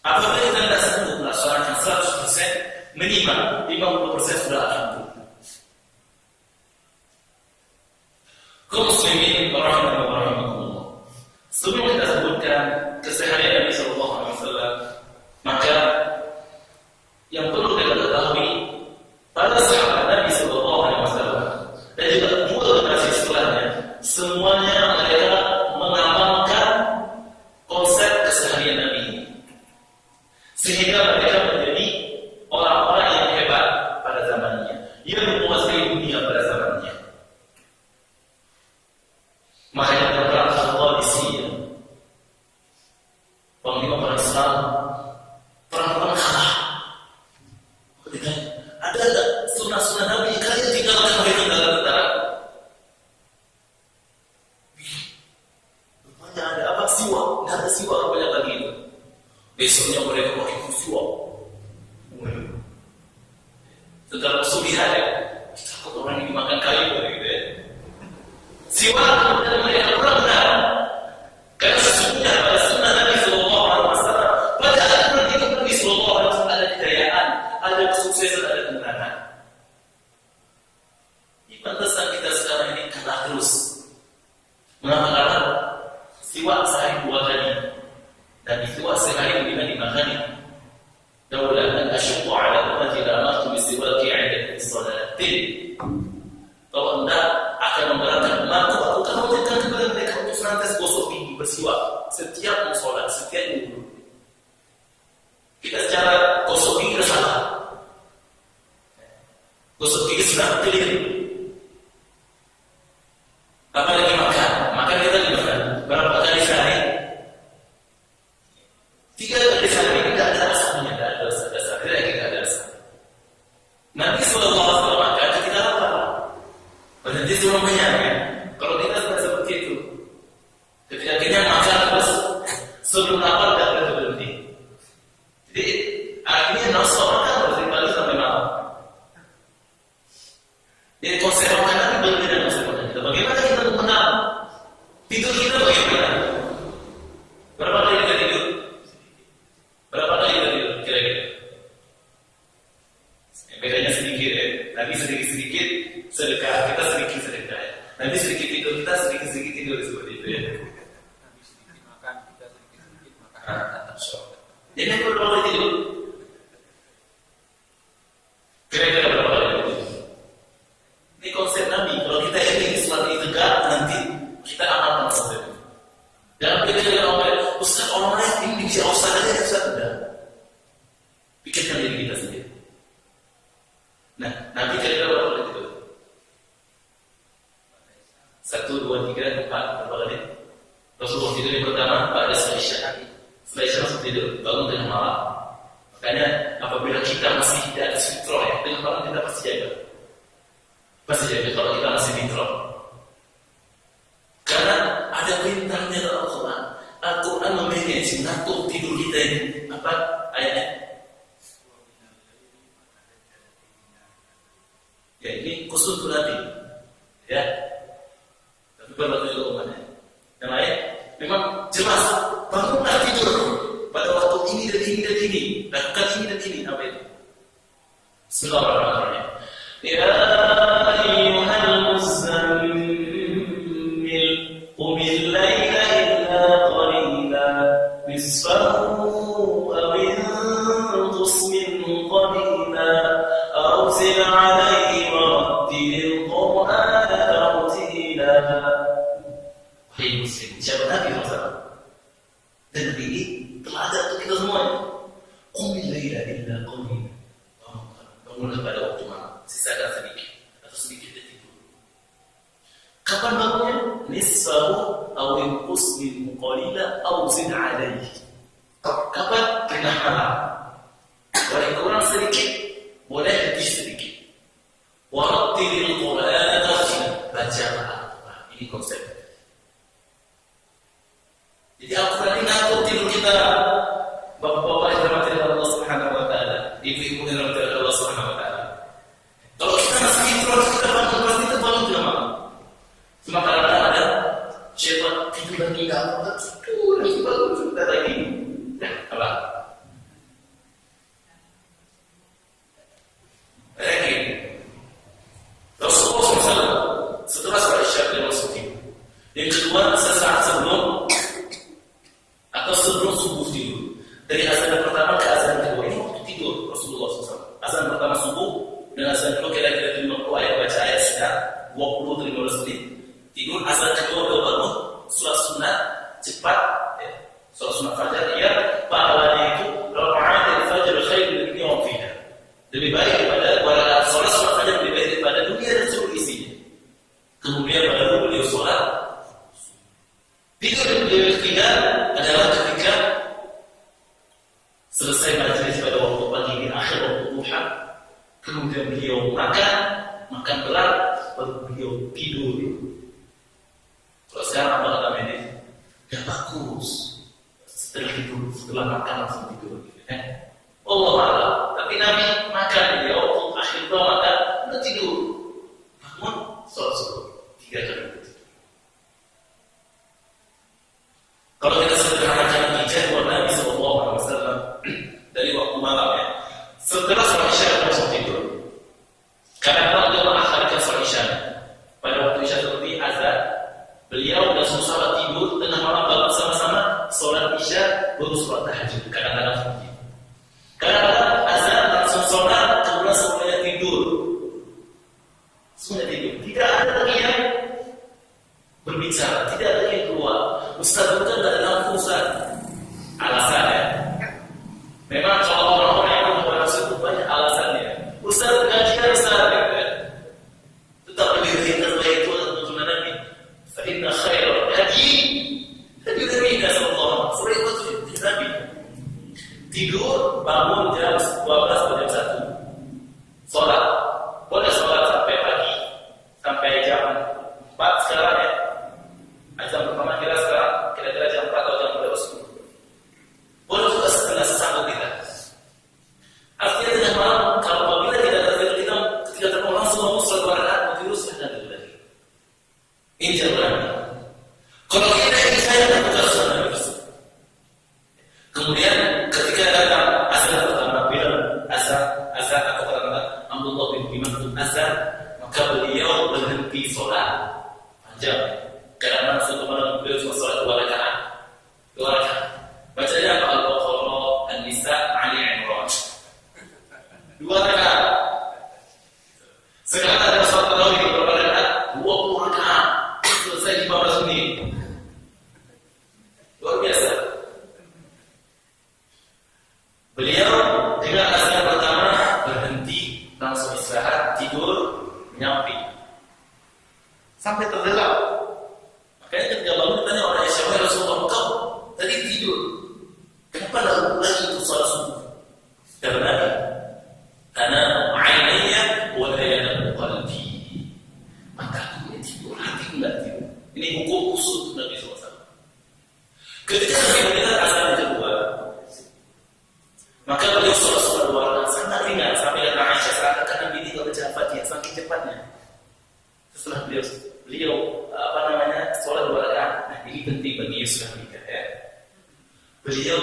Apabila kita tidak sanggup melaksanakan 100%, minimal 50% sudah alhamdulillah. Kaum muslimin rahimahumullah. Sebelum kita sebutkan keseharian Nabi Sallallahu Alaihi Wasallam, maka yang perlu kita ketahui pada sahabat Nabi Sallallahu Alaihi Wasallam dan juga mulai generasi setelahnya, semuanya mereka mengamalkan konsep keseharian Nabi ini, sehingga mereka menjadi orang-orang yang hebat pada zamannya, yang menguasai dunia pada zamannya. Makanya dalam kondisi panglima perang Islam, perang kalah. Ketika ada sunnah-sunnah Nabi, kalian tinggalkan mereka dalam tentara. Rupanya ada apa? Siwa. Tidak ada siwa rupanya lagi itu. Besoknya mereka pakai siwa. Setelah sulihat ya, kita takut orang ini makan kayu gitu ya. Siwa kemudian mereka kurang benar. Karena sesungguhnya pada sunnah Nabi Sallallahu Alaihi Wasallam, pada aturan hidup Nabi Sallallahu Alaihi Wasallam ada hidayah. ada kesuksesan, ada kemenangan. Ini pantasan kita sekarang ini kalah terus. Mengapa kalah? Istiwa sehari 2 kali, dan istiwa sehari lebih dari 5 kali. Daulah an asyukku ala ummati la amartu bisiwaki 'inda as-salatin. Kalau Anda akan memberatkan umatku, aku akan wajibkan kepada mereka untuk senantiasa gosok gigi, bersiwak setiap mau sholat, setiap wudhu. Kita secara gosok gigi sudah salah. Gosok gigi sudah clear. Apalagi makan kita dimakan berapa kali sehari? 3 kali sehari. Tidak ada dasarnya, tidak ada dasar. Tidak ada dasar. Nabi SAW makan ketika lapar. Berhenti sebelum kenyang, ya. Kalau kita sudah seperti itu, ketika kenyang makan terus, sebelum lapar tidak boleh berhenti. Jadi akhirnya nafsu makan harus dibalik sampai malam. Jadi konsep makanan berbeda dengan konsep makan kita. Bagaimana kita mengenal tidur kita bagaimana? Berapa kali kita tidur? Berapa kali kita tidur? Kira-kira? Bedanya sedikit, ya. Nabi sedikit-sedikit sedekah, kita sedikit-sedekah, ya. Nabi sedikit tidur, kita sedikit-sedikit tidur seperti itu, ya. Nabi sedikit makan, kita sedikit-sedikit makan. Jadi berapa kali tidur? Kira-kira berapa kali tidur? Ini konsep Nabi. Kalau kita ingin Islam ini tegak, nanti kita amalkan konsep ini. Jangan pikir dengan orang lain, Ustaz orang lain ini bisa Ustaz aja, Ustaz tidak. Pikirkan diri kita sendiri. Nah, Nabi kira-kira berapa kali tidur? 1, 2, 3, 4, berapa kali? Rasulullah tidur yang pertama, pada setelah Isya. Setelah Isya langsung tidur, bangun tengah malam. Makanya apabila kita masih tidak ada fitrah, ya, tengah malam kita pasti jaga. Pasti jaga kalau kita masih fitrah. Karena ada perintahnya dalam Al-Quran. Al-Quran memanage, mengatur tidur kita ini. Apa ayatnya? Ya ini khusus Nabi, ya. Tapi berlaku juga umatnya. Yang lain, memang jelas bangunlah tidur pada waktu ini dan ini dan ini, lakukan ini dan ini. Apa itu? Bismillahirrahmanirrahim. Ya ayyuhal muzammil qumil laila illa qalila nisfahu aw inqus minhu qalila aw zid 'alayhi warattilil qur'ana tartila. Wahai muslim, siapa Nabi SAW? Dan Nabi ini telah ada untuk kita semuanya. Qumil laila illa qalila. Bangunlah pada waktu malam, sisakan sedikit atau sedikit dia tidur. Kapan bangunnya? Nisfahu aw inqus minhu qalila aw zid 'alayhi. Kapan? Tengah malam. Boleh kurang sedikit, boleh lebih sedikit. Warattilil Qur'ana tartila. Bacalah Al-Quran. Ini konsep. Jadi Al-Quran ini ngatur tidur kita. Bapak-bapak yang dirahmati oleh Allah Subhanahu wa taala, ibu-ibu yang dirahmati oleh Allah Subhanahu wa taala. Kalau kita masih fitrah, kita bangun pasti terbangun tengah malam. Cuma kadang-kadang ada syaitan tidur lagi, tidur lagi, bangun sebentar lagi. Ya, apa? Rasulullah SAW setelah sholat Isya beliau langsung tidur. Yang kedua, sesaat sebelum atau sebelum subuh tidur. Dari azan pertama ke azan kedua ini waktu tidur Rasulullah SAW. Azan pertama subuh dan azan kedua kira-kira 50 ayat, baca ayat sekitar 20 atau 15 menit. Tidur. Azan kedua baru sholat sunat cepat, ya. Sholat sunat fajar, ya. Pahalanya itu rakaat al-fajr khairun min yawm fiha. Lebih baik daripada sholat fajar, lebih baik daripada dunia dan seluruh isinya. Kemudian baru beliau sholat. Tidur yang beliau ketiga adalah ketika selesai majelis pada waktu pagi di akhir waktu duha. Kemudian beliau makan berat, baru beliau tidur. Kalau sekarang apa kata medis? Ya bagus. Setelah tidur, setelah makan langsung tidur. Allah Allah. Tapi Nabi makan dia waktu akhir doa makan, udah tidur. Bangun, sholat subuh 3 kali tidur. Kalau kita sederhanakan jadwal Nabi SAW dari waktu malam, ya, Setelah sholat isya langsung tidur. Kadang-kadang dia mengakhirkan sholat isya. Pada waktu isya seperti azan, beliau langsung sholat tidur, tengah malam bangun sama-sama sholat isya, baru sholat tahajud. Kadang-kadang seperti itu. Kadang-kadang azan langsung sholat, kemudian semuanya tidur. Semuanya tidur. Tidak ada lagi yang berbicara, tidak ada yang keluar. Ustaz bukan tidak ada lampu Ustaz. Alasannya, memang kalau orang-orang yang berbuat itu banyak alasannya. Ustaz kajian Ustaz, tetap berdiri terbaik itu adalah tuntunan Nabi. Fa'inna khairal hadi Nabi sallallahu alaihi wasallam. Nabi tidur bangun jam 12 atau jam 1. Sholat boleh sholat sampai pagi, sampai jam 4 sekarang ya. Jam pertama kira-kira jam 4 atau jam 12. Boleh juga setelah sesaat kita. Artinya tengah malam, kalau apabila tidak tertidur kita ketika terbangun langsung mau sholat 2 rakaat, mau tidur sudah tidur lagi. Ini jawaban. Kalau kita ingin saya kita harus menangis. Kemudian ketika datang azan pertama, bila azan atau kata-kata Abdullah bin Imam azan, maka beliau berhenti sholat panjang. Kadang-kadang satu malam beliau cuma sholat 2 rakaat. 2 rakaat. Bacanya apa? Al-Baqarah, An-Nisa, Ali Imran. 2 rakaat. Sekarang ada sholat tarawih berapa rakaat? 20 rakaat. Selesai 15 menit. Luar biasa. Beliau dengan azan pertama berhenti, langsung istirahat, tidur, nyampi sampai terlelap. Makanya ketika bangun tanya orang Aisyah, Rasulullah, kau tadi tidur, kenapa lagi untuk sholat subuh? Kata Nabi, ana ainaya wa la yanamu qalbi. Maka aku tidur, hati tidak tidur. Ini hukum khusus untuk Nabi SAW. Ketika Nabi mendengar azan kedua, maka beliau sholat 2 rakaat sangat ringan sampai kata Aisyah seakan Nabi tidak baca Al-Fatihah saking cepatnya. Setelah beliau sholat 2 rakaat. Nah, ini penting bagi yang sudah menikah ya. Beliau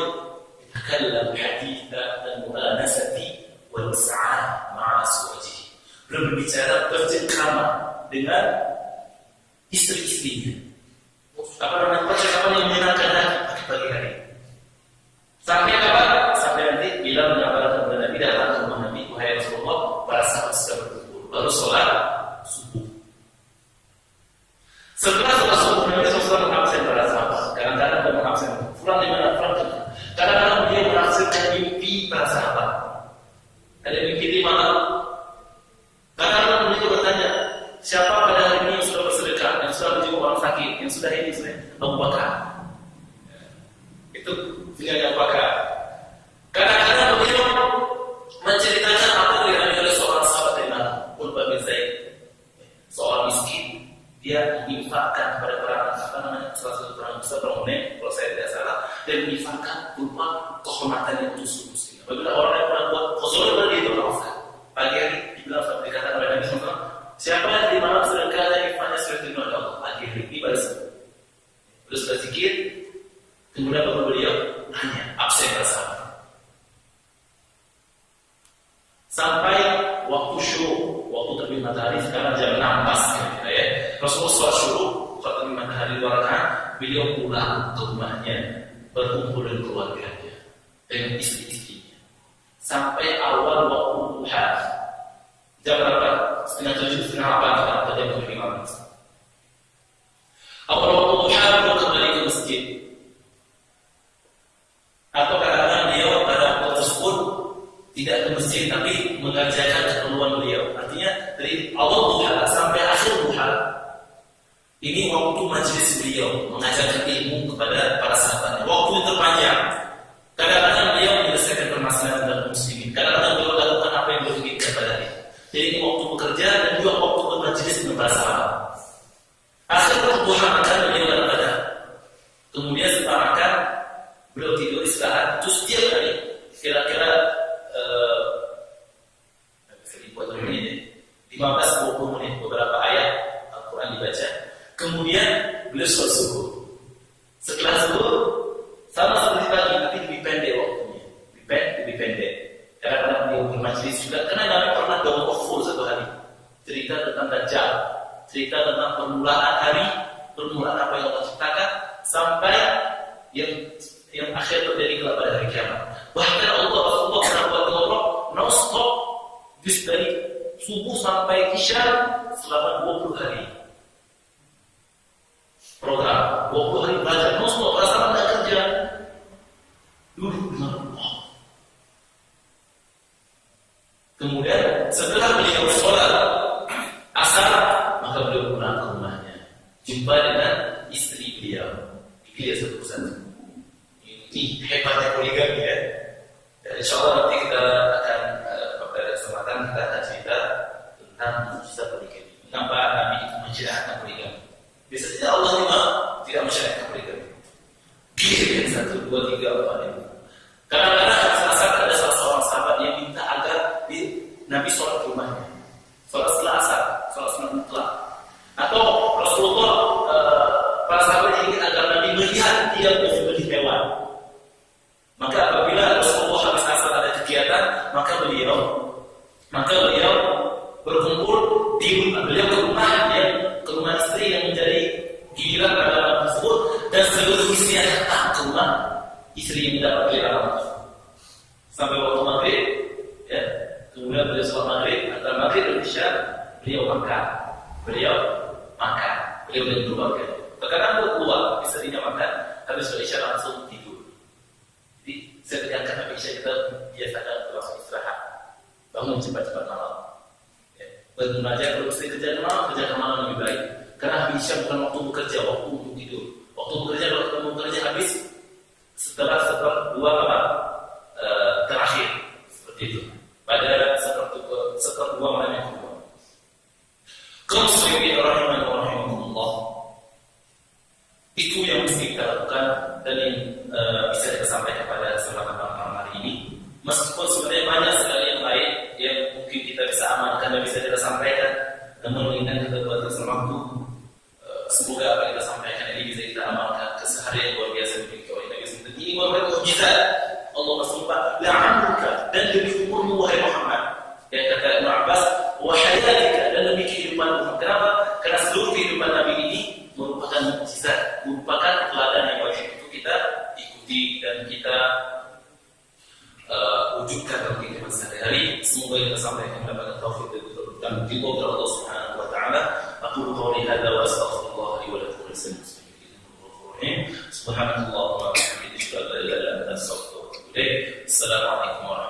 takallam haditha al-mu'anasati wal sa'ah ma'a azwajihi. Beliau berbicara bercengkrama dengan istri-istrinya. Percakapan yang menyenangkan hati pagi hari. Sampai kapan? Sampai nanti bila mengabarkan kepada Nabi datang ke rumah Nabi, wahai Rasulullah, para sahabat sudah berkumpul. Lalu sholat subuh. Setelah sholat subuh, Nabi SAW mengabsen para sahabat. Kadang-kadang dia mengabsen pulang di mana pulang. Kadang-kadang dia mengabsenkan mimpi para sahabat. Ada mimpi di mana? Kadang-kadang beliau bertanya, siapa pada hari ini yang sudah bersedekah, yang sudah menjenguk orang sakit, yang sudah ini, Abu Bakar. Itu punya Abu Bakar. Kadang-kadang beliau menceritakan apa yang dialami oleh seorang sahabat dari mana? Uqbah bin Zaid, seorang miskin. Dia infakkan kepada salah satu perang besar perang Hunain, kalau saya tidak salah, dan infakkan berupa kehormatan yang khusus muslim. Apabila orang yang pernah buat khuzul berarti itu maafkan. Pagi hari dibilang dikatakan oleh Nabi SAW, siapa yang di malam sedekah dan infaknya sudah terima oleh Allah, pagi hari ini balas. Terus berzikir, kemudian baru beliau hanya absen bersama. Sampai waktu syuruk, waktu terbit matahari sekarang jam 6 pas ya. Rasulullah sholat syuruk, sholat terbit matahari 2 rakaat, beliau pulang ke rumahnya, berkumpul dengan keluarganya, dengan istri-istrinya. Sampai awal waktu duha, jam berapa? 6:30, 7:30 atau jam 7:15. Awal waktu duha beliau kembali ke masjid. Atau kadang-kadang beliau pada waktu tersebut tidak ke masjid tapi mengerjakan keperluan beliau. Artinya dari awal duha sampai akhir duha ini waktu majelis beliau mengajarkan ilmu kepada para sahabatnya. Waktu yang terpanjang. Kadang-kadang beliau menyelesaikan permasalahan dalam muslimin. Kadang-kadang beliau lakukan apa yang beliau inginkan pada hari. Jadi ini waktu bekerja dan juga waktu bermajelis dengan para sahabat. Akhir duha makan beliau ada. Kemudian setelah makan beliau tidur istirahat. Terus setiap hari kira-kira 15-20 menit beberapa ayat Al-Quran dibaca. Kemudian beliau sholat subuh. Setelah subuh sama seperti pagi tapi lebih pendek waktunya, lebih pendek. Kadang-kadang beliau bermajlis juga. Karena Nabi pernah wakfu satu hari, cerita tentang Dajjal, cerita tentang permulaan hari, permulaan apa yang Allah ciptakan sampai yang akhir terjadi pada hari kiamat. Bahkan Allah pernah buat ngobrol non-stop dari subuh sampai isya selama 20 hari. Program 20 hari belajar non-stop, perasaan tidak kerja, duduk dengan Allah. Kemudian setelah beliau sholat asar, maka beliau pulang ke rumahnya, jumpa dengan istri beliau, dipilih satu persatu. Ini hebatnya poligami ya. Dan insya Allah nanti kita akan pada kesempatan kita akan cerita tentang mukjizat poligami. Kenapa Nabi itu mensyariatkan poligami? Biasanya Allah tidak mensyariatkan poligami. Pilih 1, 2, 3, 4 itu. Kadang-kadang ada salah seorang sahabat yang minta agar Nabi sholat di rumahnya, sholat setelah asar, sholat sunat mutlak. Atau Rasulullah para sahabat ingin agar Nabi melihat dia menyembelih hewan. Maka apabila Rasulullah habis asar ada kegiatan, maka beliau berkumpul beliau ke rumah istri yang menjadi giliran pada malam tersebut, dan seluruh istrinya datang ke rumah istri yang mendapat giliran sampai waktu maghrib, ya. Kemudian beliau sholat maghrib, antara maghrib dan isya beliau makan, beliau keluarga. Terkadang beliau keluar, istrinya makan, habis isya langsung tidur. Jadi saya tekankan habis isya kita biasakan langsung istirahat, bangun cepat-cepat malam. Bangun aja kalau istri kerja malam lebih baik. Karena habis isya bukan waktu bekerja, waktu untuk tidur. Waktu bekerja habis setelah 2 terakhir, seperti itu. Pada sepertiga malam yang kedua. Kaum muslimin rahimahumullah, itu yang mesti kita lakukan dan yang bisa kita sampaikan pada kesempatan malam hari ini. Meskipun sebenarnya banyak sekali yang lain yang mungkin kita bisa amalkan dan bisa kita sampaikan, namun mengingat kita buat bersama waktu, semoga apa yang kita sampaikan ini bisa kita amalkan keseharian luar biasa dimiliki oleh Nabi SAW. Ini merupakan mukjizat. Allah bersumpah, la'amuka, dan demi umurmu wahai Muhammad. Yang kata Ibnu Abbas, wahayatika, dan demi kehidupanmu. Kenapa? Karena seluruh kehidupan Nabi ini merupakan mukjizat, merupakan teladan yang wajib untuk kita ikuti dan kita wujudkan dalam kehidupan sehari-hari. Semoga kita sampaikan mendapatkan taufik dan ridho dari Allah Subhanahu wa taala. Aku qouli hadza wa astaghfirullah li wa lakum wa subhanallahi wa bihamdihi. Assalamualaikum warahmatullahi wabarakatuh.